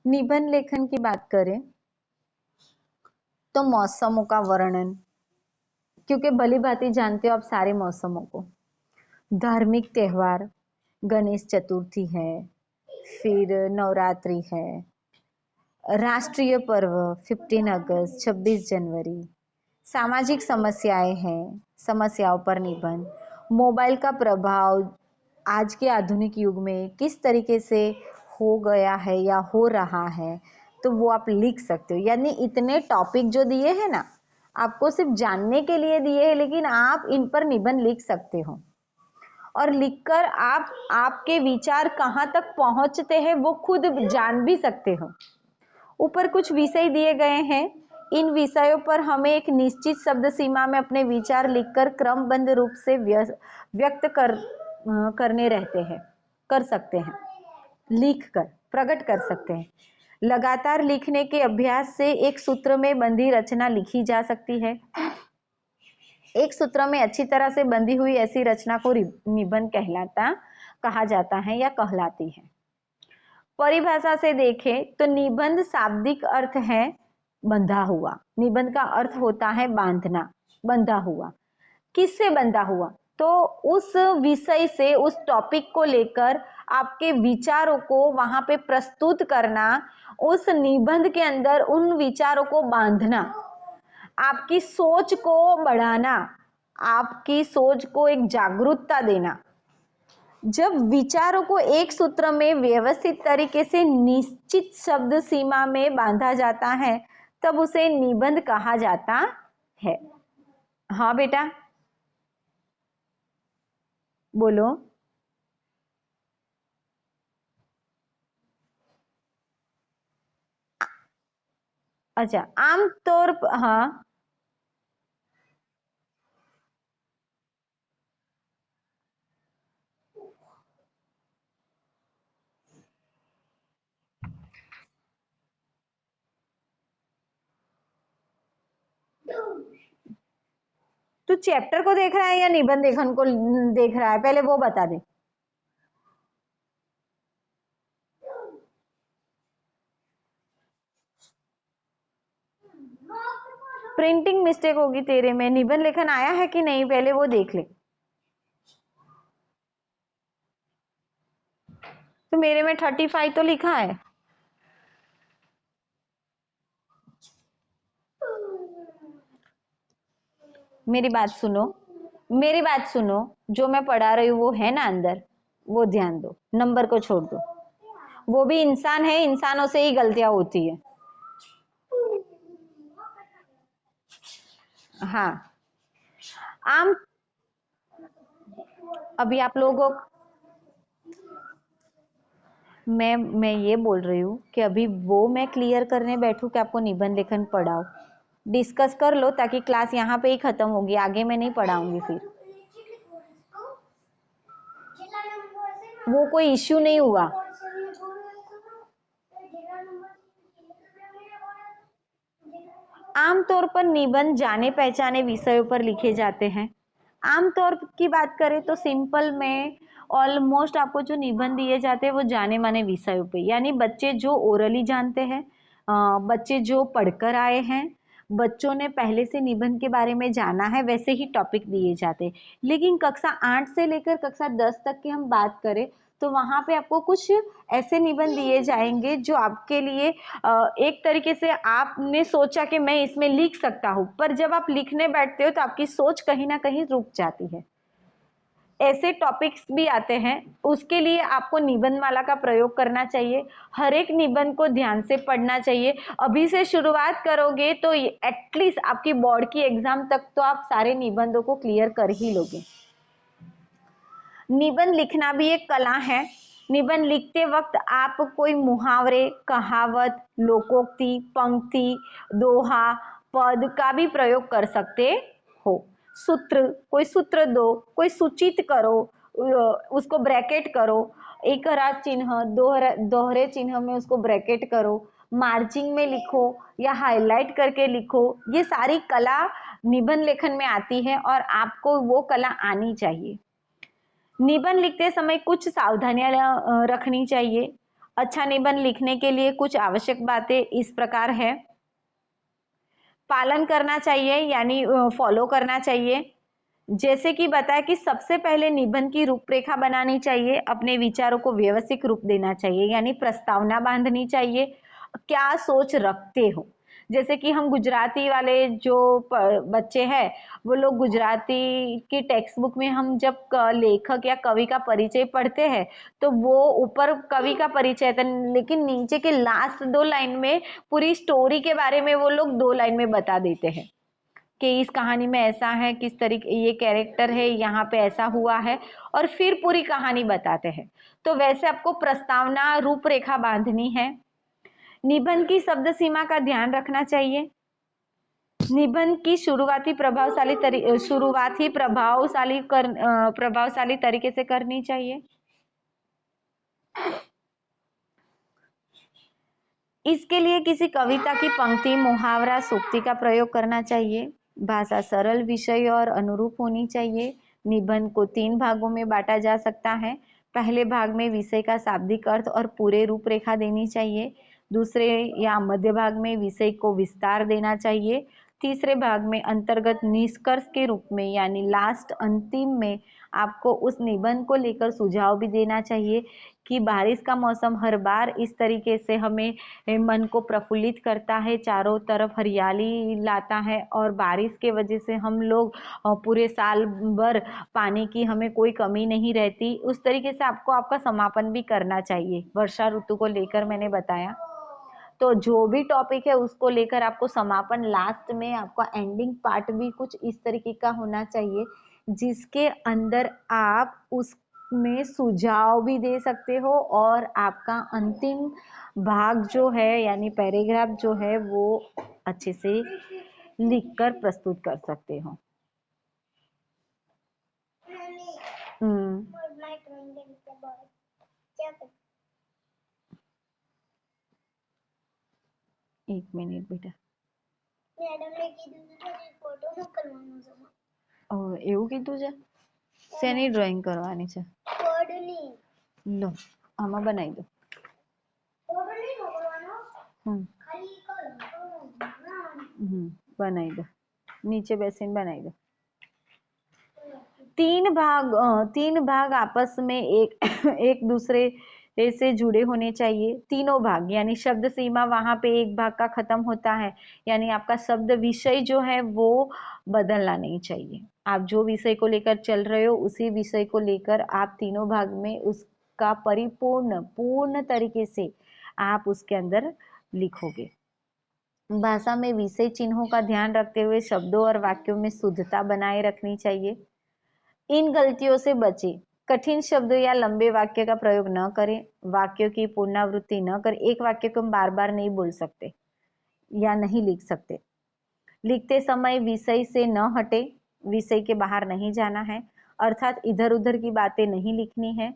निबंध लेखन की बात करें तो मौसमों का वर्णन, क्योंकि भली भांति जानते हो आप सारे मौसमों को। धार्मिक त्योहार, गणेश चतुर्थी है, फिर नवरात्रि है, राष्ट्रीय पर्व 15 अगस्त, 26 जनवरी, सामाजिक समस्याएं हैं, समस्याओं पर निबंध, मोबाइल का प्रभाव आज के आधुनिक युग में किस तरीके से हो गया है या हो रहा है, तो वो आप लिख सकते हो। यानी इतने टॉपिक जो दिए हैं ना, आपको सिर्फ जानने के लिए दिए हैं, लेकिन आप इन पर निबंध लिख सकते हो और लिखकर आप आपके विचार कहाँ तक पहुंचते हैं वो खुद जान भी सकते हो। ऊपर कुछ विषय दिए गए हैं, इन विषयों पर हमें एक निश्चित शब्द सीमा में अपने विचार लिखकर क्रमबद्ध रूप से व्यक्त करने रहते हैं, कर सकते हैं, लिखकर प्रकट कर सकते हैं। लगातार लिखने के अभ्यास से एक सूत्र में बंधी रचना लिखी जा सकती है। एक सूत्र में अच्छी तरह से बंधी हुई ऐसी रचना को निबंध कहा जाता है या कहलाती है। परिभाषा से देखें तो निबंध शाब्दिक अर्थ है बंधा हुआ। निबंध का अर्थ होता है बांधना, बंधा हुआ। किससे बंधा हुआ? तो उस विषय से, उस टॉपिक को लेकर आपके विचारों को वहां पे प्रस्तुत करना, उस निबंध के अंदर उन विचारों को बांधना, आपकी सोच को बढ़ाना, आपकी सोच को एक जागरूकता देना। जब विचारों को एक सूत्र में व्यवस्थित तरीके से निश्चित शब्द सीमा में बांधा जाता है, तब उसे निबंध कहा जाता है। हाँ बेटा बोलो। अच्छा, आमतौर पर हाँ, तू चैप्टर को देख रहा है या निबंध लेखन को देख रहा है, पहले वो बता दे। प्रिंटिंग मिस्टेक होगी तेरे में। निबंध लेखन आया है कि नहीं पहले वो देख ले। तो मेरे में 35 तो लिखा है। मेरी बात सुनो, मेरी बात सुनो, जो मैं पढ़ा रही हूँ वो है ना अंदर, वो ध्यान दो, नंबर को छोड़ दो। वो भी इंसान है, इंसानों से ही गलतियां होती है। हाँ, आम अभी आप लोगों, मैं ये बोल रही हूँ कि अभी वो मैं क्लियर करने बैठूं कि आपको निबंध लेखन पढ़ाओ। डिस्कस कर लो ताकि क्लास यहाँ पे ही खत्म होगी, आगे मैं नहीं पढ़ाऊंगी। फिर वो कोई इश्यू नहीं हुआ। आमतौर पर निबंध जाने पहचाने विषयों पर लिखे जाते हैं। आमतौर की बात करें तो सिंपल में ऑलमोस्ट आपको जो निबंध दिए जाते हैं वो जाने माने विषयों पे, यानी बच्चे जो ओरली जानते हैं, बच्चे जो पढ़कर आए हैं, बच्चों ने पहले से निबंध के बारे में जाना है, वैसे ही टॉपिक दिए जाते हैं। लेकिन कक्षा 8 से लेकर कक्षा 10 तक की हम बात करें तो वहां पे आपको कुछ ऐसे निबंध दिए जाएंगे जो आपके लिए एक तरीके से आपने सोचा कि मैं इसमें लिख सकता हूँ, पर जब आप लिखने बैठते हो तो आपकी सोच कहीं ना कहीं रुक जाती है। ऐसे टॉपिक्स भी आते हैं, उसके लिए आपको निबंध माला का प्रयोग करना चाहिए। हर एक निबंध को ध्यान से पढ़ना चाहिए। अभी से शुरुआत करोगे तो एटलीस्ट आपकी बोर्ड की एग्जाम तक तो आप सारे निबंधों को क्लियर कर ही लोगे। निबंध लिखना भी एक कला है। निबंध लिखते वक्त आप कोई मुहावरे, कहावत, लोकोक्ति, पंक्ति, दोहा, पद का भी प्रयोग कर सकते हो। सूत्र, कोई सूत्र दो, कोई सूचित करो, उसको ब्रैकेट करो, एक चिन्ह, दोहरे चिन्ह में उसको ब्रैकेट करो, मार्जिन में लिखो या हाईलाइट करके लिखो। ये सारी कला निबंध लेखन में आती है और आपको वो कला आनी चाहिए। निबंध लिखते समय कुछ सावधानियां रखनी चाहिए। अच्छा निबंध लिखने के लिए कुछ आवश्यक बातें इस प्रकार है। पालन करना चाहिए यानी फॉलो करना चाहिए। जैसे कि बताया कि सबसे पहले निबंध की रूपरेखा बनानी चाहिए, अपने विचारों को व्यवस्थित रूप देना चाहिए यानी प्रस्तावना बांधनी चाहिए, क्या सोच रखते हो। जैसे कि हम गुजराती वाले जो बच्चे हैं वो लोग गुजराती की टेक्स्ट बुक में हम जब लेखक या कवि का परिचय पढ़ते हैं तो वो ऊपर कवि का परिचय था, लेकिन नीचे के लास्ट 2 लाइन में पूरी स्टोरी के बारे में वो लोग 2 लाइन में बता देते हैं कि इस कहानी में ऐसा है, किस तरीके ये कैरेक्टर है, यहाँ पे ऐसा हुआ है, और फिर पूरी कहानी बताते हैं। तो वैसे आपको प्रस्तावना रूपरेखा बांधनी है। निबंध की शब्द सीमा का ध्यान रखना चाहिए। निबंध की शुरुआत ही प्रभावशाली तरीके से करनी चाहिए। इसके लिए किसी कविता की पंक्ति, मुहावरा, सूक्ति का प्रयोग करना चाहिए। भाषा सरल, विषय और अनुरूप होनी चाहिए। निबंध को 3 भागों में बांटा जा सकता है। पहले भाग में विषय का शाब्दिक अर्थ और पूरे रूपरेखा देनी चाहिए। दूसरे या मध्य भाग में विषय को विस्तार देना चाहिए। तीसरे भाग में अंतर्गत निष्कर्ष के रूप में यानी लास्ट अंतिम में आपको उस निबंध को लेकर सुझाव भी देना चाहिए कि बारिश का मौसम हर बार इस तरीके से हमें मन को प्रफुल्लित करता है, चारों तरफ हरियाली लाता है और बारिश के वजह से हम लोग पूरे साल भर पानी की हमें कोई कमी नहीं रहती। उस तरीके से आपको आपका समापन भी करना चाहिए। वर्षा ऋतु को लेकर मैंने बताया, तो जो भी टॉपिक है उसको लेकर आपको समापन लास्ट में आपका एंडिंग पार्ट भी कुछ इस तरीके का होना चाहिए जिसके अंदर आप उसमें सुझाव भी दे सकते हो और आपका अंतिम भाग जो है यानी पैराग्राफ जो है वो अच्छे से लिखकर प्रस्तुत कर सकते हो। एक मिनट बेटा, એવું કીધું છે? શેની ડ્રોઈંગ કરવાની છે? લો આમાં બનાવી દો। बनाई दो, नीचे बेसिन बनाई दो। 3 भाग आपस में एक दूसरे से जुड़े होने चाहिए। तीनों भाग यानी शब्द सीमा वहां पे एक भाग का खत्म होता है, यानी आपका शब्द विषय जो है वो बदलना नहीं चाहिए। आप जो विषय को लेकर चल रहे हो उसी विषय को लेकर आप तीनों भाग में उसका पूर्ण तरीके से आप उसके अंदर लिखोगे। भाषा में विषय चिन्हों का ध्यान रखते हुए शब्दों और वाक्यों में शुद्धता बनाए रखनी चाहिए। इन गलतियों से बचें। कठिन शब्दों या लंबे वाक्य का प्रयोग न करें। वाक्यों की पुनरावृत्ति न करें। एक वाक्य को हम बार बार नहीं बोल सकते या नहीं लिख सकते। लिखते समय विषय से न हटे, विषय के बाहर नहीं जाना है, अर्थात इधर उधर की बातें नहीं लिखनी है।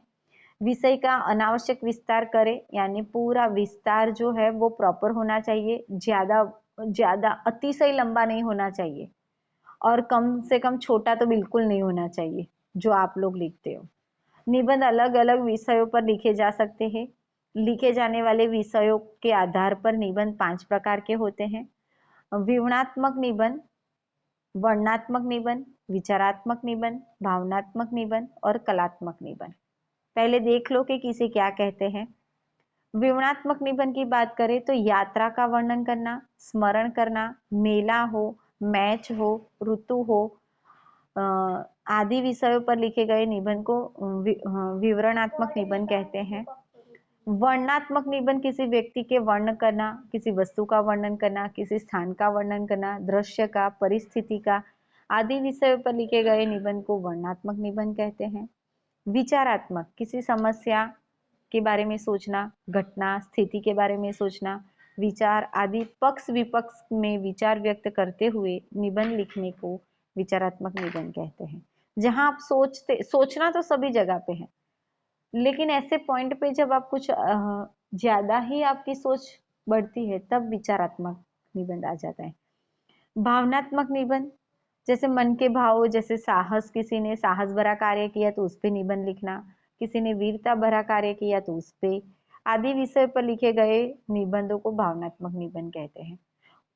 विषय का अनावश्यक विस्तार करें यानी पूरा विस्तार जो है वो प्रॉपर होना चाहिए, ज्यादा अतिशय लंबा नहीं होना चाहिए और कम से कम छोटा तो बिल्कुल नहीं होना चाहिए जो आप लोग लिखते हो। निबंध अलग अलग विषयों पर लिखे जा सकते हैं। लिखे जाने वाले विषयों के आधार पर निबंध 5 प्रकार के होते हैं। विवरणात्मक निबंध, वर्णनात्मक निबंध, विचारात्मक निबंध, भावनात्मक निबंध और कलात्मक निबंध। पहले देख लो कि किसे क्या कहते हैं। विवरणात्मक निबंध की बात करें तो यात्रा का वर्णन करना, स्मरण करना, मेला हो, मैच हो, ऋतु हो आदि विषयों पर लिखे गए निबंध को विवरणात्मक निबंध कहते हैं। वर्णनात्मक निबंध किसी व्यक्ति के वर्णन करना, किसी वस्तु का वर्णन करना, किसी स्थान का वर्णन करना, दृश्य का, परिस्थिति का आदि विषयों पर लिखे गए निबंध को वर्णनात्मक निबंध कहते हैं। विचारात्मक किसी समस्या के बारे में सोचना, घटना स्थिति के बारे में सोचना, विचार आदि पक्ष विपक्ष में विचार व्यक्त करते हुए निबंध लिखने को विचारात्मक निबंध कहते हैं। जहां आप सोचना तो सभी जगह पे है, लेकिन ऐसे पॉइंट पे जब आप कुछ ज्यादा ही आपकी सोच बढ़ती है तब विचारात्मक निबंध आ जाता है। भावनात्मक निबंध जैसे मन के भाव, जैसे साहस, किसी ने साहस भरा कार्य किया तो उस पे निबंध लिखना, किसी ने वीरता भरा कार्य किया तो उस पे आदि विषय पर लिखे गए निबंधों को भावनात्मक निबंध कहते हैं।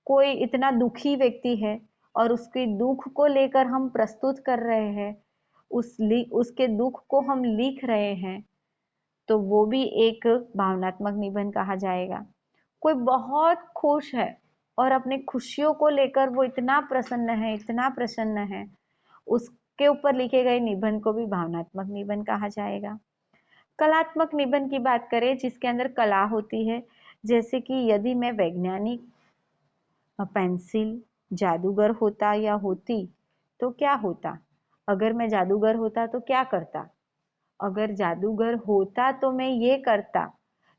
कोई इतना दुखी व्यक्ति है और उसके दुख को लेकर हम प्रस्तुत कर रहे हैं, उसके दुख को हम लिख रहे हैं, तो वो भी एक भावनात्मक निबंध कहा जाएगा। कोई बहुत खुश है और अपनी खुशियों को लेकर वो इतना प्रसन्न है, उसके ऊपर लिखे गए निबंध को भी भावनात्मक निबंध कहा जाएगा। कलात्मक निबंध की बात करें जिसके अंदर कला होती है, जैसे कि यदि मैं वैज्ञानिक पेंसिल जादूगर होता या होती तो क्या होता, अगर मैं जादूगर होता तो क्या करता, अगर जादूगर होता तो मैं ये करता,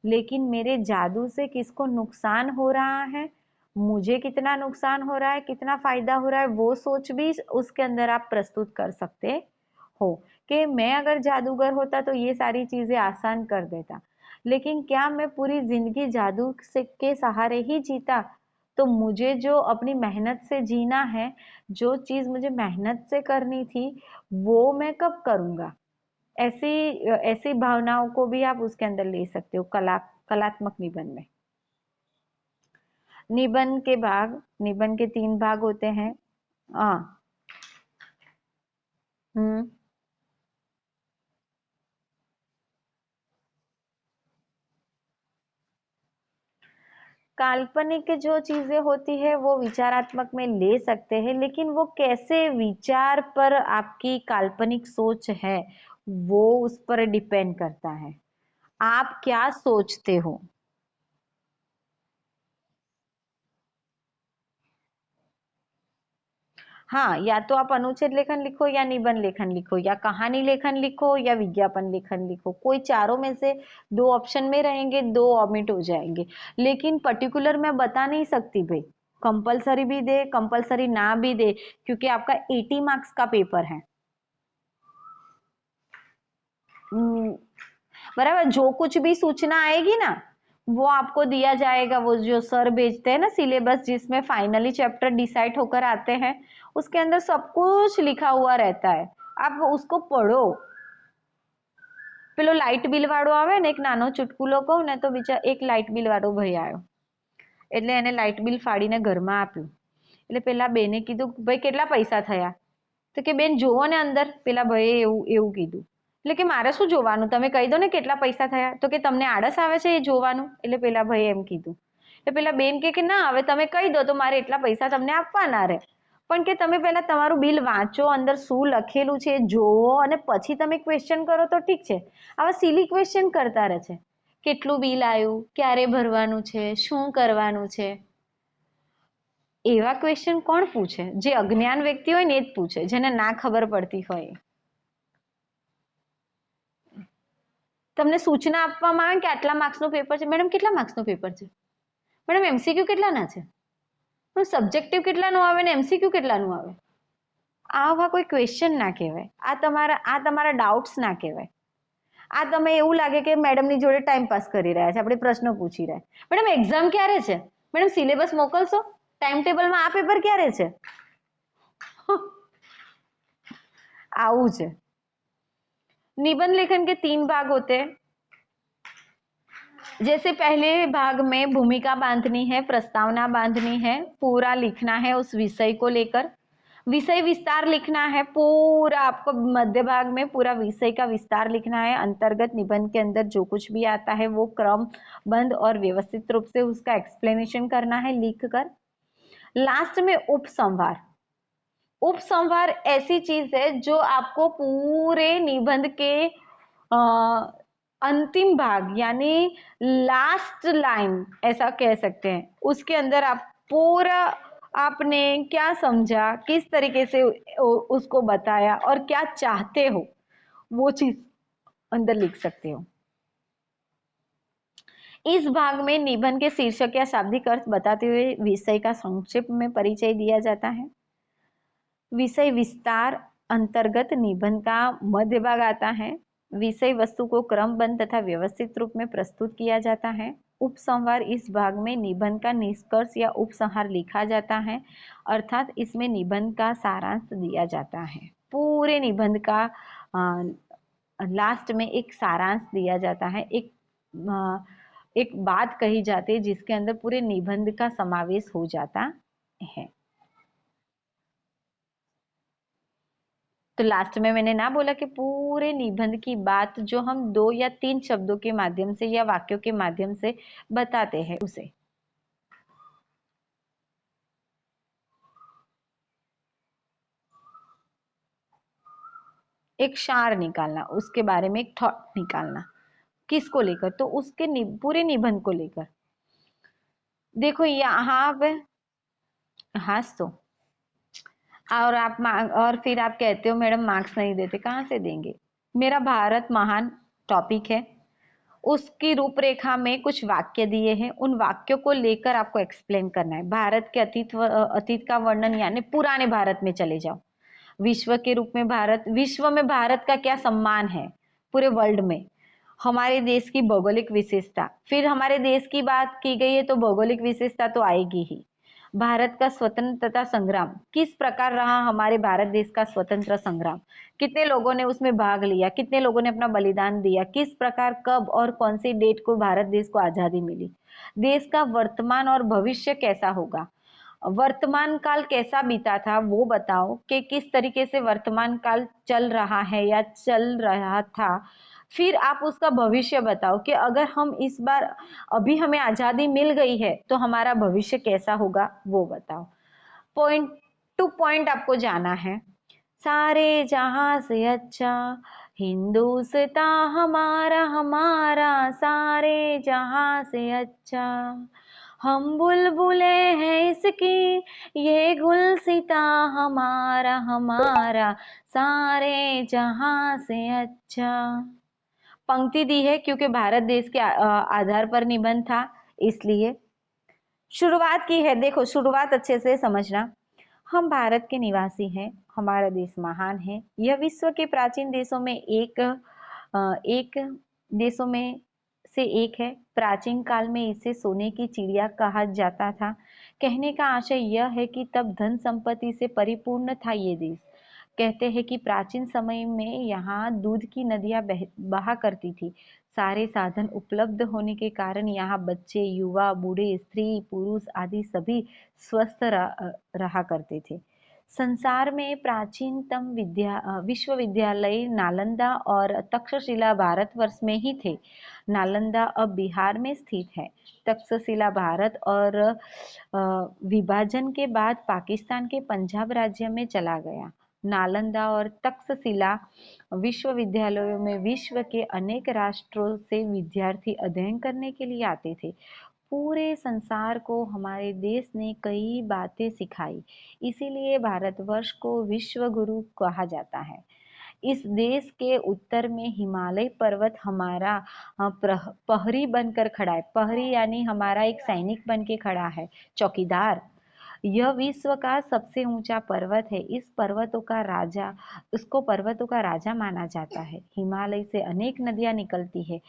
लेकिन मेरे जादू से किसको नुकसान हो रहा है, मुझे कितना नुकसान हो रहा है, कितना फायदा हो रहा है, वो सोच भी उसके अंदर आप प्रस्तुत कर सकते हो कि मैं अगर जादूगर होता तो ये सारी चीजें आसान कर देता, लेकिन क्या मैं पूरी जिंदगी जादू से के सहारे ही जीता, तो मुझे जो अपनी मेहनत से जीना है, जो चीज मुझे मेहनत से करनी थी, वो मैं कब करूंगा। ऐसी ऐसी भावनाओं को भी आप उसके अंदर ले सकते हो कलात्मक निबंध में। निबंध के 3 भाग होते हैं। हाँ। हम्म। काल्पनिक जो चीजें होती है वो विचारात्मक में ले सकते हैं, लेकिन वो कैसे विचार पर आपकी काल्पनिक सोच है, वो उस पर डिपेंड करता है, आप क्या सोचते हो। हाँ, या तो आप अनुच्छेद लेखन लिखो या निबंध लेखन लिखो या कहानी लेखन लिखो या विज्ञापन लेखन लिखो, कोई चारों में से 2 ऑप्शन में रहेंगे, 2 ऑमिट हो जाएंगे, लेकिन पर्टिकुलर मैं बता नहीं सकती भाई, कंपलसरी भी दे कंपलसरी ना भी दे, क्योंकि आपका 80 मार्क्स का पेपर है। हम्म, बराबर, जो कुछ भी सूचना आएगी ना वो आपको दिया जाएगा, वो जो सर भेजते हैं ना सिलेबस जिसमें फाइनली चैप्टर डिसाइड होकर आते हैं, उसके अंदर सब कुछ लिखा हुआ रहता है, आप उसको पढ़ो। પેલો લાઇટ બિલ વાળો આવે ને, એક નાનો ચુટકુલો કહું ને તો બીજા એક લાઇટ બિલ વાળો ભાઈ આવ્યો, એટલે એને લાઇટ બિલ ફાડીને ઘરમાં આપ્યું, એટલે પેલા બેને કીધું ભાઈ કેટલા પૈસા થયા, તો કે બેન જોવો ને અંદર, પેલા ભાઈએ એવું એવું કીધું, એટલે કે મારે શું જોવાનું, તમે કહી દો ને કેટલા પૈસા થયા, તો કે તમને આળસ આવે છે એ જોવાનું, એટલે પેલા ભાઈએ એમ કીધું, એટલે પેલા બેન કે ના હવે તમે કહી દો તો મારે એટલા પૈસા તમને આપવાના રહે, પણ કે તમે પહેલા તમારું બિલ વાંચો, અંદર શું લખેલું છે જોવો અને પછી તમે ક્વેશ્ચન કરો તો ઠીક છે, આવા સિલી ક્વેશ્ચન કરતા રહે છે, કેટલું બિલ આવ્યું, ક્યારે ભરવાનું છે, શું કરવાનું છે, એવા ક્વેશ્ચન કોણ પૂછે, જે અજ્ઞાન વ્યક્તિ હોય ને એ જ પૂછે, જેને ના ખબર પડતી હોય। તમને સૂચના આપવામાં આવે કે આટલા માર્ક્સનું પેપર છે, મેડમ કેટલા માર્ક્સનું પેપર છે, મેડમ એમસીક્યુ કેટલાના છે, પણ સબ્જેક્ટિવ કેટલાનું આવે ને એમસીક્યુ કેટલાનું આવે, આવા કોઈ ક્વેશ્ચન ના કહેવાય, આ તમારા ડાઉટ્સ ના કહેવાય, આ તમે એવું લાગે કે મેડમની જોડે ટાઈમ પાસ કરી રહ્યા છે, આપણે પ્રશ્નો પૂછી રહ્યા, મેડમ એક્ઝામ ક્યારે છે, મેડમ સિલેબસ મોકલશો, ટાઈમ ટેબલમાં આ પેપર ક્યારે છે, आऊ है। निबंध लेखन के 3 भाग होते हैं, जैसे पहले भाग में भूमिका बांधनी है, प्रस्तावना बांधनी है, पूरा लिखना है उस विषय को लेकर, विषय विस्तार लिखना है, पूरा आपको मध्य भाग में पूरा विषय का विस्तार लिखना है, अंतर्गत निबंध के अंदर जो कुछ भी आता है वो क्रमबद्ध और व्यवस्थित रूप से उसका एक्सप्लेनेशन करना है लिख कर। लास्ट में उपसंहार। उपसंहार ऐसी चीज है जो आपको पूरे निबंध के अंतिम भाग यानी लास्ट लाइन ऐसा कह सकते हैं, उसके अंदर आप पूरा आपने क्या समझा, किस तरीके से उसको बताया और क्या चाहते हो वो चीज अंदर लिख सकते हो। इस भाग में निबंध के शीर्षक या शाब्दिक अर्थ बताते हुए विषय का संक्षेप में परिचय दिया जाता है। विषय विस्तार अंतर्गत निबंध का मध्य भाग आता है। विषय वस्तु को क्रमबद्ध तथा व्यवस्थित रूप में प्रस्तुत किया जाता है। उपसंहार इस भाग में निबंध का निष्कर्ष या उपसंहार लिखा जाता है, अर्थात इसमें निबंध का सारांश दिया जाता है। पूरे निबंध का लास्ट में एक सारांश दिया जाता है, एक एक बात कही जाती है जिसके अंदर पूरे निबंध का समावेश हो जाता है। तो लास्ट में मैंने ना बोला कि पूरे निबंध की बात जो हम 2 या 3 शब्दों के माध्यम से या वाक्यों के माध्यम से बताते हैं उसे। एक सार निकालना, उसके बारे में एक थॉट निकालना, किसको लेकर, तो उसके पूरे निबंध को लेकर। देखो यहाँ पे हाँ तो और और फिर आप कहते हो मैडम मार्क्स नहीं देते, कहाँ से देंगे। मेरा भारत महान टॉपिक है, उसकी रूपरेखा में कुछ वाक्य दिए हैं, उन वाक्यों को लेकर आपको एक्सप्लेन करना है। भारत के अतीत का वर्णन, यानी पुराने भारत में चले जाओ। विश्व के रूप में भारत, विश्व में भारत का क्या सम्मान है पूरे वर्ल्ड में। हमारे देश की भौगोलिक विशेषता, फिर हमारे देश की बात की गई है तो भौगोलिक विशेषता तो आएगी ही। भारत का स्वतंत्रता संग्राम, किस प्रकार रहा हमारे भारत देश का स्वतंत्र संग्राम, कितने लोगों ने उसमें भाग लिया, कितने लोगों ने अपना बलिदान दिया, किस प्रकार, कब और कौन सी डेट को भारत देश को आजादी मिली। देश का वर्तमान और भविष्य कैसा होगा, वर्तमान काल कैसा बीता था वो बताओ कि किस तरीके से वर्तमान काल चल रहा है या चल रहा था। फिर आप उसका भविष्य बताओ कि अगर हम इस बार, अभी हमें आजादी मिल गई है तो हमारा भविष्य कैसा होगा वो बताओ। पॉइंट टू पॉइंट आपको जाना है। सारे जहां से अच्छा हिंदुस्तान हमारा हमारा, सारे जहां से अच्छा हम बुलबुले हैं इसकी, ये गुलसिता हमारा हमारा, सारे जहां से अच्छा। पंक्ति दी है क्योंकि भारत देश के आधार पर निबंध था, इसलिए शुरुआत की है। देखो शुरुआत अच्छे से समझना। हम भारत के निवासी हैं, हमारा देश महान है, यह विश्व के प्राचीन देशों में एक देशों में से एक है। प्राचीन काल में इसे सोने की चिड़िया कहा जाता था। कहने का आशय यह है कि तब धन संपत्ति से परिपूर्ण था ये देश। कहते हैं कि प्राचीन समय में यहाँ दूध की नदियां बहा करती थी। सारे साधन उपलब्ध होने के कारण यहाँ बच्चे, युवा, बूढ़े, स्त्री, पुरुष आदि सभी स्वस्थ रहा करते थे। संसार में प्राचीनतम विश्वविद्यालय नालंदा और तक्षशिला भारतवर्ष में ही थे। नालंदा अब बिहार में स्थित है। तक्षशिला भारत और विभाजन के बाद पाकिस्तान के पंजाब राज्य में चला गया। नालंदा और तक्षशिला विश्वविद्यालयों में विश्व के अनेक राष्ट्रों से विद्यार्थी अध्ययन करने के लिए आते थे। पूरे संसार को हमारे देश ने कई बातें सिखाई, इसीलिए भारतवर्ष को विश्व गुरु कहा जाता है। इस देश के उत्तर में हिमालय पर्वत हमारा प्रहरी बनकर खड़ा है। प्रहरी यानी हमारा एक सैनिक बन के खड़ा है, चौकीदार। यह विश्व का सबसे ऊंचा पर्वत है। इसको पर्वतों का राजा माना जाता है। हिमालय से अनेक नदियां निकलती है।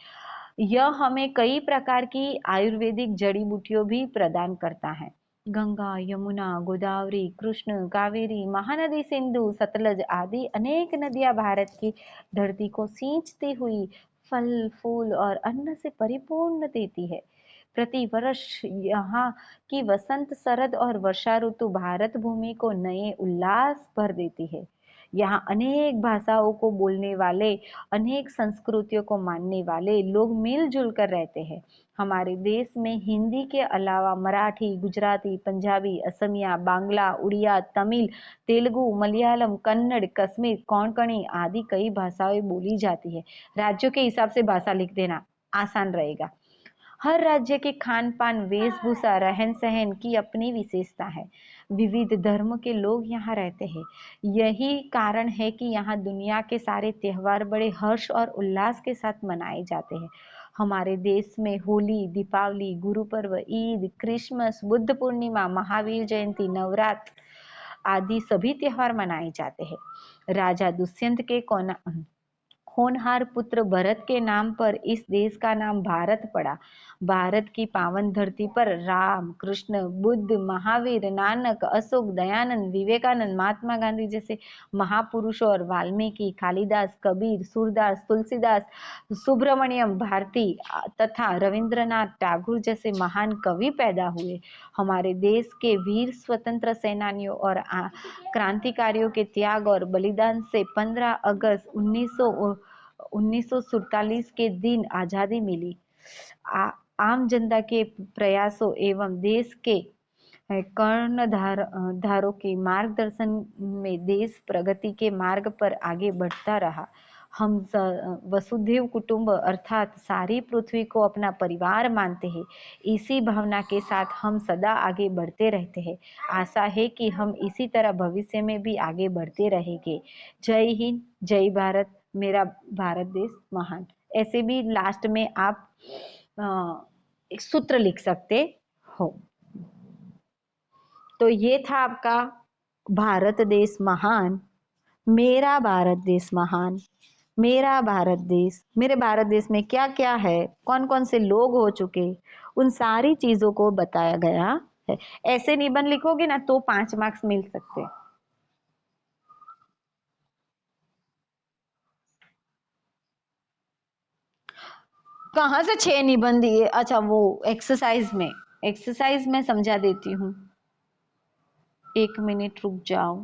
यह हमें कई प्रकार की आयुर्वेदिक जड़ी बूटियों भी प्रदान करता है। गंगा, यमुना, गोदावरी, कृष्ण, कावेरी, महानदी, सिंधु, सतलज आदि अनेक नदियां भारत की धरती को सींचती हुई फल, फूल और अन्न से परिपूर्ण देती है। प्रति वर्ष यहाँ की वसंत, शरद और वर्षा ऋतु भारत भूमि को नए उल्लास भर देती है। यहाँ अनेक भाषाओं को बोलने वाले, अनेक संस्कृतियों को मानने वाले लोग मिलजुल कर रहते हैं। हमारे देश में हिंदी के अलावा मराठी, गुजराती, पंजाबी, असमिया, बांग्ला, उड़िया, तमिल, तेलुगु, मलयालम, कन्नड़, कश्मीर, कोंकणी आदि कई भाषाएं बोली जाती है। राज्यों के हिसाब से भाषा लिख देना आसान रहेगा। हर राज्य के खान पान, वेशभूषा, रहन सहन की अपनी विशेषता है। विविध धर्म के लोग यहाँ रहते हैं। यही कारण है कि यहाँ दुनिया के सारे त्योहार बड़े हर्ष और उल्लास के साथ मनाए जाते हैं। हमारे देश में होली, दीपावली, गुरु पर्व, ईद, क्रिसमस, बुद्ध पूर्णिमा, महावीर जयंती, नवरात्र आदि सभी त्योहार मनाए जाते हैं। राजा दुष्यंत के होनहार पुत्र भरत के नाम पर इस देश का नाम भारत पड़ा। भारत की पावन धरती पर राम, कृष्ण, बुद्ध, महावीर, नानक, अशोक, दयानंद, विवेकानंद, महात्मा गांधी जैसे महापुरुषों और वाल्मीकि, कालिदास, कबीर, सूरदास, तुलसीदास, सुब्रमण्यम भारती तथा रविंद्रनाथ टैगोर जैसे महान कवि पैदा हुए। हमारे देश के वीर स्वतंत्र सेनानियों और क्रांतिकारियों के त्याग और बलिदान से 15 अगस्त 1947 के दिन आजादी मिली। आम जनता के प्रयासों एवं देश के कर्णधारों के मार्गदर्शन में देश प्रगति के मार्ग पर आगे बढ़ता रहा। हम वसुधैव कुटुंब अर्थात सारी पृथ्वी को अपना परिवार मानते हैं। इसी भावना के साथ हम सदा आगे बढ़ते रहते हैं। आशा है कि हम इसी तरह भविष्य में भी आगे बढ़ते रहेंगे। जय हिंद, जय भारत, मेरा भारत देश महान। ऐसे भी लास्ट में आप एक सूत्र लिख सकते हो। तो ये था आपका भारत देश महान, मेरा भारत देश महान, मेरा भारत देश। मेरे भारत देश में क्या क्या है, कौन कौन से लोग हो चुके, उन सारी चीजों को बताया गया है। ऐसे निबंध लिखोगे ना तो 5 मार्क्स मिल सकते। कहाँ से 6 निबंध दिए? अच्छा, वो एक्सरसाइज में समझा देती हूँ। 1 मिनट रुक जाओ।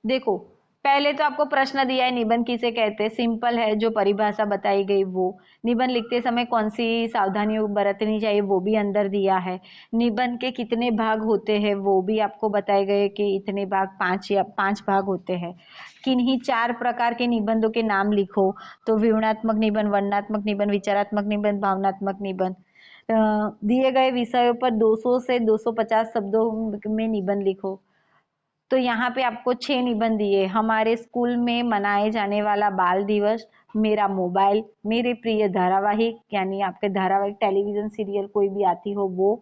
देखो, पहले तो आपको प्रश्न दिया है निबंध किसे कहते हैं, सिंपल है, जो परिभाषा बताई गई वो। निबंध लिखते समय कौन सी सावधानियों बरतनी चाहिए वो भी अंदर दिया है। निबंध के कितने भाग होते हैं वो भी आपको बताए गए कि इतने भाग, 5 भाग होते हैं। किन्हीं 4 प्रकार के निबंधों के नाम लिखो। तो विवरणात्मक निबंध, वर्णनात्मक निबंध, विचारात्मक निबंध, भावनात्मक निबंध। दिए गए विषयों पर 200 से 250 शब्दों में निबंध लिखो। तो यहाँ पे आपको 6 निबंध दिए। हमारे स्कूल में मनाए जाने वाला बाल दिवस, मेरा मोबाइल, मेरे प्रिय धारावाहिक यानी आपके धारावाहिक, टेलीविजन सीरियल कोई भी आती हो वो,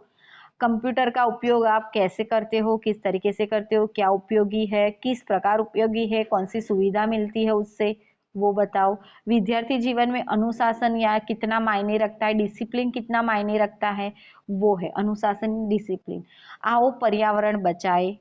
कंप्यूटर का उपयोग आप कैसे करते हो, किस तरीके से करते हो, क्या उपयोगी है, किस प्रकार उपयोगी है, कौन सी सुविधा मिलती है उससे, वो बताओ। विद्यार्थी जीवन में अनुशासन या कितना मायने रखता है, डिसिप्लिन कितना मायने रखता है, वो है अनुशासन, डिसिप्लिन। आओ पर्यावरण बचाए,